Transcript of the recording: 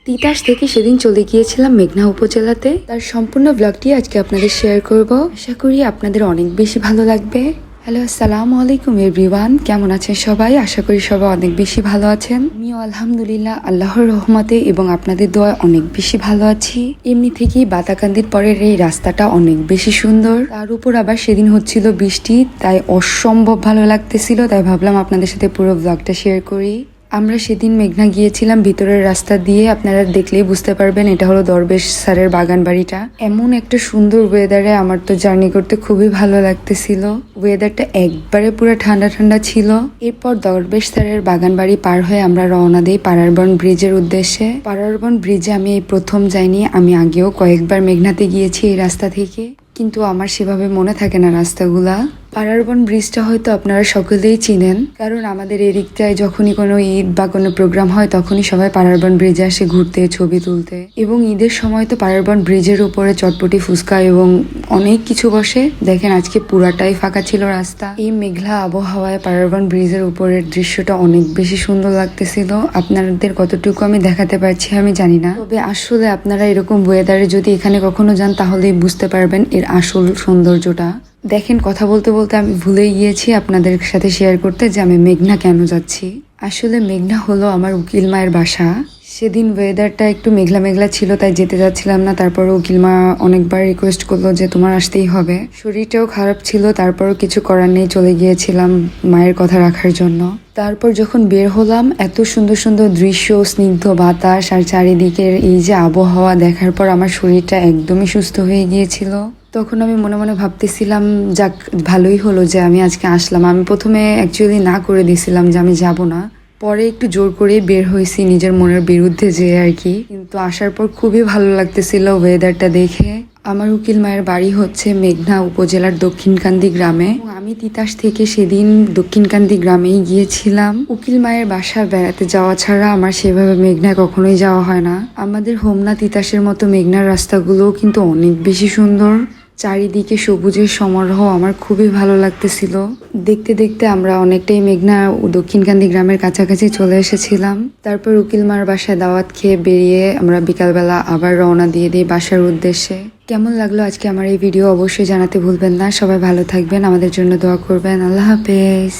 তিতাস থেকে সেদিন চলে গিয়েছিলাম মেঘনা উপজেলাতে। তার সম্পূর্ণ ব্লগটি আজকে আপনাদের শেয়ার করব। আশা করি আপনাদের অনেক বেশি ভালো লাগবে। হ্যালো, আসসালামু আলাইকুম এভরিওয়ান, কেমন আছেন সবাই? আশা করি সবাই অনেক বেশি ভালো আছেন। আমিও আলহামদুলিল্লাহ আল্লাহর রহমতে এবং আপনাদের দোয়ায় অনেক বেশি ভালো আছি। এমনি থেকেই বাতাকান্দির পরের এই রাস্তাটা অনেক বেশি সুন্দর, তার উপর আবার সেদিন হচ্ছিল বৃষ্টি, তাই অসম্ভব ভালো লাগতেছিল। তাই ভাবলাম আপনাদের সাথে পুরো ব্লগটা শেয়ার করি। আমরা সেদিন মেঘনা গিয়েছিলাম ভিতরের রাস্তা দিয়ে, আপনারা দেখলেই বুঝতে পারবেন এটা হলো দরবেশ স্যারের বাগান বাড়িটা। এমন একটা সুন্দর ওয়েদারে আমার তো জার্নি করতে খুবই ভালো লাগতেছিল। ওয়েদারটা একবারে পুরো ঠান্ডা ঠান্ডা ছিল। এরপর দরবেশ স্যারের বাগান বাড়ি পার হয়ে আমরা রওনা দিই পারারবন ব্রিজের উদ্দেশ্যে। পারারবন ব্রিজে আমি এই প্রথম যাইনি, আমি আগেও কয়েকবার মেঘনাতে গিয়েছি এই রাস্তা থেকে, কিন্তু আমার সেভাবে মনে থাকে না রাস্তাগুলা। পারারবন ব্রিজটা হয়তো আপনারা সকলেই চিনেন, কারণ আমাদের এদিকটায় যখনই কোনো ঈদ বা কোনো প্রোগ্রাম হয় তখনই সবাই পারারবন ব্রিজে আসে ঘুরতে, ছবি তুলতে। এবং ঈদের সময় তো পারারবন ব্রিজের উপরে চটপটি, ফুচকা এবং অনেক কিছু বসে। দেখেন আজকে পুরাটাই ফাঁকা ছিল রাস্তা। এই মেঘলা আবহাওয়ায় পারারবন ব্রিজের উপরের দৃশ্যটা অনেক বেশি সুন্দর লাগতেছিল। আপনাদের কতটুকু আমি দেখাতে পারছি আমি জানি না, তবে আসলে আপনারা এরকম ওয়েদারে যদি এখানে কখনো যান তাহলেই বুঝতে পারবেন এর আসল সৌন্দর্যটা। দেখেন, কথা বলতে বলতে আমি ভুলেই গিয়েছি আপনাদের সাথে শেয়ার করতে যে আমি মেঘনা কেন যাচ্ছি। আসলে মেঘনা হলো আমার উকিল মায়ের বাসা। সেদিন ওয়েদারটা একটু মেঘলা মেঘলা ছিল, তাই যেতে যাচ্ছিলাম না। তারপর উকিল মা অনেকবার রিকোয়েস্ট করলো যে তোমার আসতেই হবে। শরীরটাও খারাপ ছিল, তারপরও কিছু করার নেই, চলে গিয়েছিলাম মায়ের কথা রাখার জন্য। তারপর যখন বের হলাম, এত সুন্দর সুন্দর দৃশ্য, স্নিগ্ধ বাতাস আর চারিদিকের এই যে আবহাওয়া দেখার পর আমার শরীরটা একদমই সুস্থ হয়ে গিয়েছিল। তখন আমি মনে মনে ভাবতেছিলাম, যাক ভালোই হলো যে আমি আজকে আসলাম। আমি প্রথমে অ্যাকচুয়ালি না করে দিয়েছিলাম যে আমি যাব না, পরে একটু জোর করে বের হয়েছি নিজের মনের বিরুদ্ধে যে আর কি। কিন্তু আসার পর খুবই ভালো লাগতেছিল ওয়েদারটা দেখে। আমার উকিল মায়ের বাড়ি হচ্ছে মেঘনা উপজেলার দক্ষিণকান্দি গ্রামে। আমি তিতাস থেকে সেদিন দক্ষিণকান্দি গ্রামেই গিয়েছিলাম। উকিল মায়ের বাসা বেড়াতে যাওয়া ছাড়া আমার সেভাবে মেঘনায় কখনোই যাওয়া হয় না। আমাদের হোমনা তিতাসের মতো মেঘনার রাস্তাগুলোও কিন্তু অনেক বেশি সুন্দর। চারিদিকে সবুজের সমারোহ আমার খুবই ভালো লাগতেছিল। দেখতে দেখতে আমরা অনেকটাই মেঘনা দক্ষিণকান্দি গ্রামের কাছাকাছি চলে এসেছিলাম। তারপর উকিল মার বাসায় দাওয়াত খেয়ে বেরিয়ে আমরা বিকালবেলা আবার রওনা দিয়ে দিই বাসার উদ্দেশ্যে। কেমন লাগলো আজকে আমার এই ভিডিও অবশ্যই জানাতে ভুলবেন না। সবাই ভালো থাকবেন, আমাদের জন্য দোয়া করবেন। আল্লাহ হাফেজ।